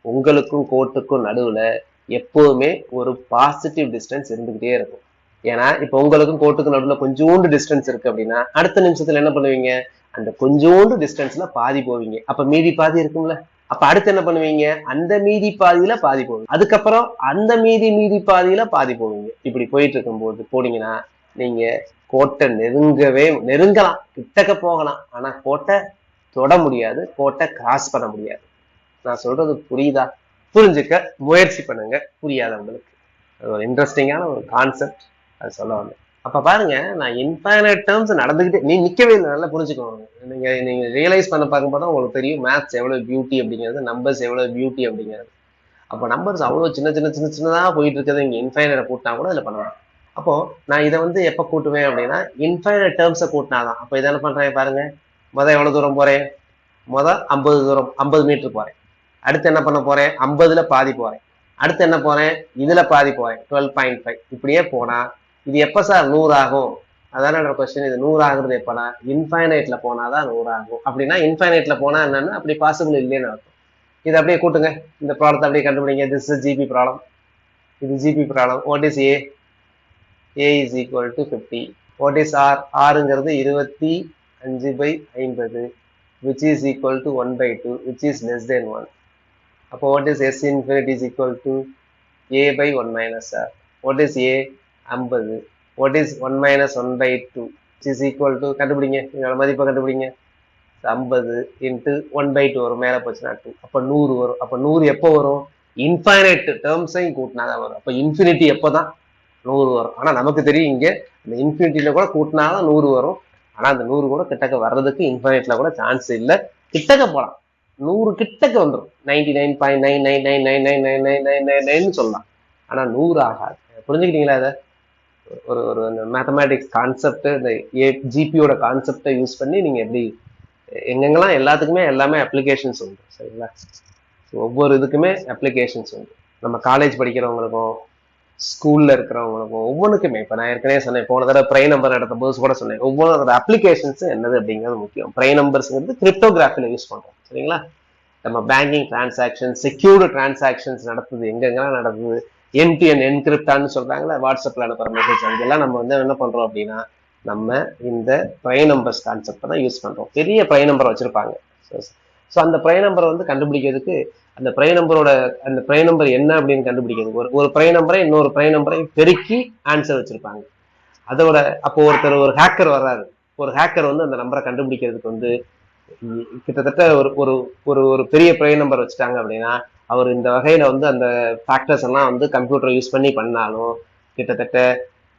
உங்களுக்கும் கோட்டுக்கும் நடுவுல எப்போதுமே ஒரு பாசிட்டிவ் டிஸ்டன்ஸ் இருந்துகிட்டே இருக்கும். ஏன்னா இப்ப உங்களுக்கும் கோட்டுக்கு நடுவுல கொஞ்சோண்டு டிஸ்டன்ஸ் இருக்கு அப்படின்னா அடுத்த நிமிஷத்துல என்ன பண்ணுவீங்க? அந்த கொஞ்சோண்டு டிஸ்டன்ஸ்ல பாதி போவீங்க. அப்ப மீதி பாதி இருக்கும்ல, அப்ப அடுத்து என்ன பண்ணுவீங்க? அந்த மீதி பாதியில பாதி போவீங்க. அதுக்கப்புறம் அந்த மீதி பாதியில பாதி போவீங்க. இப்படி போயிட்டு இருக்கும்போது போனீங்கன்னா நீங்க கோட்டை நெருங்கலாம், கிட்டக்க போகலாம், ஆனா கோட்டை தொட முடியாது, கோட்டை கிராஸ் பண்ண முடியாது. நான் சொல்றது புரியுதா? புரிஞ்சுக்க முயற்சி பண்ணுங்க, புரியாதவங்களுக்கு. அது ஒரு இன்ட்ரெஸ்டிங்கான ஒரு கான்செப்ட், அது சொல்ல வந்தேன். அப்ப பாருங்க, நான் இன்ஃபைனைட் டேர்ம்ஸ் நடந்துகிட்டே, நீ நிக்கவே இல்லை. நல்லா புரிஞ்சுக்கோங்க. நீங்க ரியலைஸ் பண்ண பார்க்கும்போது உங்களுக்கு தெரியும் மேத்ஸ் எவ்வளவு பியூட்டி அப்படிங்கிறது, நம்பர்ஸ் எவ்வளவு பியூட்டி அப்படிங்கிறது. அப்ப நம்பர்ஸ் அவ்வளவு சின்னதா போயிட்டு இருக்கிறது இங்க இன்ஃபைனைட்டை கூட்டினா கூட இதுல பண்ணலாம். அப்போ நான் இதை வந்து எப்ப கூட்டுவேன் அப்படின்னா இன்ஃபைனைட் டேர்ம்ஸை கூட்டினாதான். அப்ப இதை என்ன பண்றேன் பாருங்க. எவ்வளவு தூரம் போறேன்? 50 மீட்டர் போறேன். அடுத்து என்ன பண்ண போறேன்? 50ல பாதி போறேன். அடுத்து என்ன போறேன்? இதுல பாதி போறேன், 12.5. இப்படியே போனா இது எப்ப சார் 100 ஆகும்? அதான கொஸ்டின். இது 100 ஆகுறது எப்பனா இன்ஃபைனைட்ல போனாதான் 100 ஆகும். அப்படின்னா இன்ஃபைனைட்ல போனா என்னன்னா அப்படி பாசிபிள் இல்லைன்னு அர்த்தம். இது அப்படியே கூட்டுங்க. இந்த ப்ராப்ளத்தை அப்படியே கண்டுபிடிங்க. This is GP problem. இது GP problem. What is A? A is equal to 50. What is R? ஆறுங்கிறது 25/50. which is equal to 1 by 2 which is less than 1. அப்போ what is S infinity is equal to A by 1 minus R. What is A? 50. What is 1 minus 1 by 2 which is equal to கண்டுபிடிங்க, இதோட மதிப்பை கண்டுபிடிங்க. 50 into 1 by 2 வரும், மேலே போச்சுன்னா 2. அப்போ 100 வரும். அப்போ 100 எப்போ வரும்? இன்ஃபைனைட் டேர்ம்ஸையும் கூட்டினாதான் வரும். அப்போ இன்ஃபினிட்டி எப்போ தான் 100 வரும். ஆனால் நமக்கு தெரியும் இங்கே இந்த இன்ஃபினிட்டியில் கூட கூட்டினாதான் 100 வரும். ஆனால் அந்த 100 கூட கிட்டக்க வர்றதுக்கு இன்ஃபைனைட்ல கூட சான்ஸ் இல்லை. கிட்டக்க போகலாம், 100 கிட்டக்க வந்துடும். 99.999999999 சொல்லலாம். ஆனால் 100 ஆகாது. புரிஞ்சுக்கிட்டீங்களா? அதை ஒரு மேத்தமேட்டிக்ஸ் கான்செப்ட், இந்த ஜிபியோட கான்செப்டை யூஸ் பண்ணி நீங்கள் எப்படி எங்கெங்கெல்லாம் எல்லாத்துக்குமே எல்லாமே அப்ளிகேஷன்ஸ் உண்டு. சரிங்களா? ஒவ்வொரு இதுக்குமே அப்ளிகேஷன்ஸ் உண்டு. நம்ம காலேஜ் படிக்கிறவங்களுக்கும் ஸ்கூல்ல இருக்கிறவங்களுக்கும் ஒவ்வொன்றுக்குமே, இப்போ நான் ஏற்கனவே சொன்னேன், போன தடவை ப்ரை நம்பர் நடத்த போது கூட சொன்னேன், ஒவ்வொரு அப்ளிகேஷன்ஸ் என்னது அப்படிங்கிறது முக்கியம். ப்ரை நம்பர்ஸ்ங்கிறது கிரிப்டோகிராஃபில யூஸ் பண்றோம். சரிங்களா? நம்ம பேங்கிங் டிரான்சாக்ஷன், செக்யூர்டு டிரான்சாக்ஷன்ஸ் நடத்துது, எங்கெங்கெல்லாம் நடக்குது, என் டு என் என்கிரிப்டான்னு சொல்றாங்களா, வாட்ஸ்அப்ல அனுப்புற மெசேஜ், அங்கெல்லாம் நம்ம வந்து என்ன பண்றோம் அப்படின்னா நம்ம இந்த ப்ரை நம்பர்ஸ் கான்செப்டை தான் யூஸ் பண்றோம். பெரிய ப்ரை நம்பர் வச்சிருப்பாங்க. ஸோ அந்த ப்ரை நம்பரை வந்து கண்டுபிடிக்கிறதுக்கு அந்த ப்ரை நம்பர் என்ன அப்படின்னு கண்டுபிடிக்கிறது, ஒரு ப்ரை நம்பரை இன்னொரு ப்ரை நம்பரை பெருக்கி ஆன்சர் வச்சிருப்பாங்க. அதோட அப்போ ஒரு ஹேக்கர் வர்றாரு. ஒரு ஹேக்கர் வந்து அந்த நம்பரை கண்டுபிடிக்கிறதுக்கு வந்து கிட்டத்தட்ட ஒரு பெரிய ப்ரை நம்பர் வச்சுட்டாங்க அப்படின்னா அவர் இந்த வகையில வந்து அந்த ஃபேக்டர்ஸ் எல்லாம் வந்து கம்ப்யூட்டர் யூஸ் பண்ணாலும் கிட்டத்தட்ட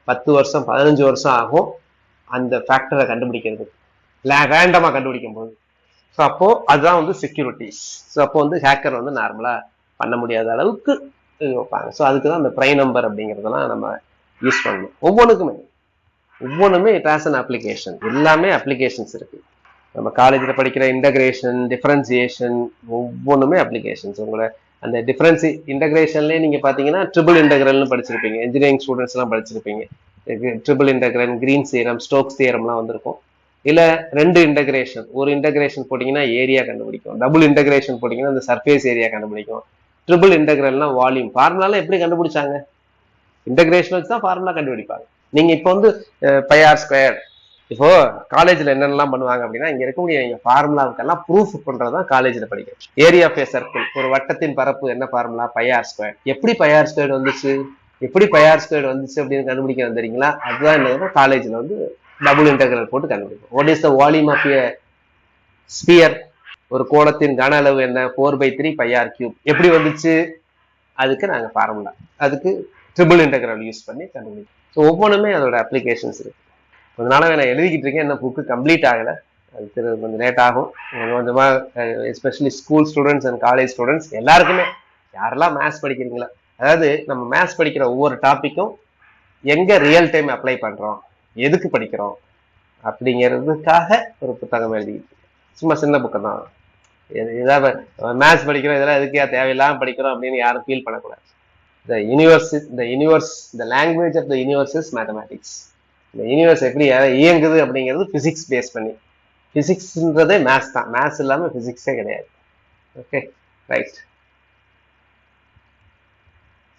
10 வருஷம் 15 வருஷம் ஆகும் அந்த ஃபேக்டரை கண்டுபிடிக்கிறது, ரேண்டமா கண்டுபிடிக்கும் போது. ஸோ அப்போ அதுதான் வந்து செக்யூரிட்டிஸ். ஸோ அப்போ வந்து ஹேக்கர் வந்து நார்மலா பண்ண முடியாத அளவுக்கு வைப்பாங்க. ஸோ அதுக்கு தான் அந்த ப்ரை நம்பர் அப்படிங்கிறதெல்லாம் நம்ம யூஸ் பண்ணணும். ஒவ்வொன்றுமே இட் ஹாஸ் அன் அப்ளிகேஷன். எல்லாமே அப்ளிகேஷன்ஸ் இருக்கு. நம்ம காலேஜில் படிக்கிற இன்டகிரேஷன், டிஃபரன்சியேஷன், ஒவ்வொன்றுமே அப்ளிகேஷன்ஸ். உங்களை அந்த இன்டகிரேஷன்லேயே நீங்கள் பார்த்தீங்கன்னா ட்ரிபிள் இன்டகிரல்னு படிச்சிருப்பீங்க. இன்ஜினியரிங் ஸ்டூடெண்ட்ஸ் எல்லாம் படிச்சிருப்பீங்க. Triple integral, Green's theorem, Stokes தியரம்லாம் வந்திருக்கும். இல்ல 2 இன்டகிரேஷன், ஒரு இன்டகிரேஷன் போட்டீங்கன்னா ஏரியா கண்டுபிடிக்கும், டபுள் இன்டகிரேஷன் போட்டீங்கன்னா அந்த சர்ஃபேஸ் ஏரியா கண்டுபிடிக்கும், ட்ரிபிள் இன்டகிரல்னா வால்யூம். ஃபார்முலாலாம் எப்படி கண்டுபிடிச்சாங்க? இன்டகிரேஷன் வச்சு தான் ஃபார்முலா கண்டுபிடிப்பாங்க. நீங்க இப்போ வந்து பைஆர் ஸ்கொயர், இப்போ காலேஜ்ல என்னென்னலாம் பண்ணுவாங்க அப்படின்னா இங்க இருக்கக்கூடிய நீங்க ஃபார்முலாவுக்கெல்லாம் ப்ரூஃப் பண்றதுதான் காலேஜ்ல படிக்கிறோம். ஏரியா ஆஃப் ஏ சர்க்கிள், ஒரு வட்டத்தின் பரப்பு என்ன ஃபார்முலா? Pi r square. எப்படி பைஆர் ஸ்கொயர் வந்துச்சு அப்படின்னு கண்டுபிடிக்க வந்துறீங்களா? அதுதான் என்ன காலேஜ்ல வந்து டபுள் இன்டகிரல் போட்டு கண்டுபிடிக்கும். What is the volume of a sphere? ஒரு கோளத்தின் கன அளவு என்ன? 4/3 பைஆர் கியூப். எப்படி வந்துச்சு? அதுக்கு நாங்க ஃபார்முலா, அதுக்கு ட்ரிபிள் இன்டகிரல் யூஸ் பண்ணி கண்டுபிடிக்கும். ஸோ ஒவ்வொன்றுமே அதோட அப்ளிகேஷன்ஸ் இருக்கு. அதனால நான் எழுதிக்கிட்டு இருக்கேன், என்ன புக்கு கம்ப்ளீட் ஆகலை, அது கொஞ்சம் லேட் ஆகும். கொஞ்சமா especially school students and college students எல்லாருக்குமே, யாரெல்லாம் மேத்ஸ் படிக்கிறீங்களா, அதாவது நம்ம மேத்ஸ் படிக்கிற ஒவ்வொரு டாப்பிக்கும் எங்க ரியல் டைம் அப்ளை பண்றோம், எதுக்கு படிக்கிறோம் அப்படிங்கிறதுக்காக ஒரு புத்தகம் எழுதிக்கிட்டு, சும்மா சின்ன புக்கம் தான். ஏதாவது மேத்ஸ் படிக்கிறோம், இதெல்லாம் எதுக்கே தேவையில்லாம படிக்கிறோம் அப்படின்னு யாரும் ஃபீல் பண்ணக்கூடாது. the language of the universe is mathematics. இந்த யூனிவர்ஸ் எப்படி இயங்குது அப்படிங்கிறது பிசிக்ஸ் பேஸ் பண்ணி. பிசிக்ஸ்ன்றதே மேத்ஸ் தான், மேத்ஸ் இல்லாம பிசிக்ஸே கிடையாது. Okay, right.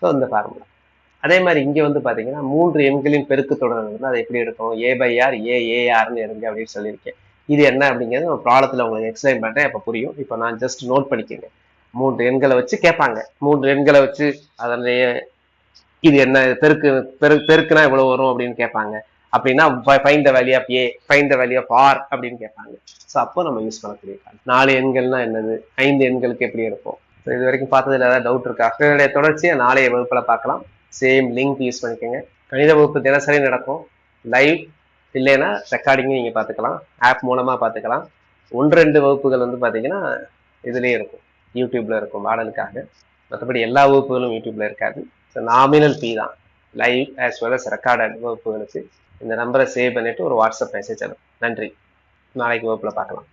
ஸோ இந்த ஃபார்முலா அதே மாதிரி இங்க வந்து பாத்தீங்கன்னா 3 எண்களின் பெருக்கு தொடர் வந்து அதை எப்படி எடுக்கும்? A/R AARன்னு எடுங்க அப்படின்னு சொல்லியிருக்கேன். இது என்ன அப்படிங்கிறது நம்ம ப்ராப்ளத்துல உங்களுக்கு எக்ஸ்பிளைன் பண்றேன், அப்ப புரியும். இப்போ நான் ஜஸ்ட் நோட் பண்ணிக்கோங்க. 3 எண்களை வச்சு கேட்பாங்க. 3 எண்களை வச்சு அதனுடைய இது என்ன பெருக்குனா எவ்வளவு வரும் அப்படின்னு கேட்பாங்க. அப்படின்னா find the value of A, find the value of R அப்படின்னு கேட்பாங்க. ஸோ அப்போ நம்ம யூஸ் பண்ணக்கூடிய 4 எண்கள்னா என்னது, 5 எண்களுக்கு எப்படி இருக்கும்? இது வரைக்கும் பார்த்ததுல ஏதாவது டவுட் இருக்கா? இதனுடைய தொடர்ச்சியை நாளைய வகுப்புல பார்க்கலாம். சேம் லிங்க் யூஸ் பண்ணிக்கோங்க. கணித வகுப்பு தினசரி நடக்கும், லைவ் இல்லைன்னா ரெக்கார்டிங்கும் நீங்க பார்த்துக்கலாம், ஆப் மூலமா பார்த்துக்கலாம். 1-2 வகுப்புகள் வந்து பார்த்தீங்கன்னா இதுலேயே இருக்கும், யூடியூப்ல இருக்கும் மாடலுக்காக. மற்றபடி எல்லா வகுப்புகளும் யூடியூப்ல இருக்காது. ஸோ நாமினல் ஃபீ தான் live as well as recorded வகுப்புகளுக்கு. இந்த நம்பரை சேவ் பண்ணிட்டு ஒரு வாட்ஸ்அப் மெசேஜ் அனுப்பும். நன்றி, நாளைக்கு வகுப்புல பார்க்கலாம்.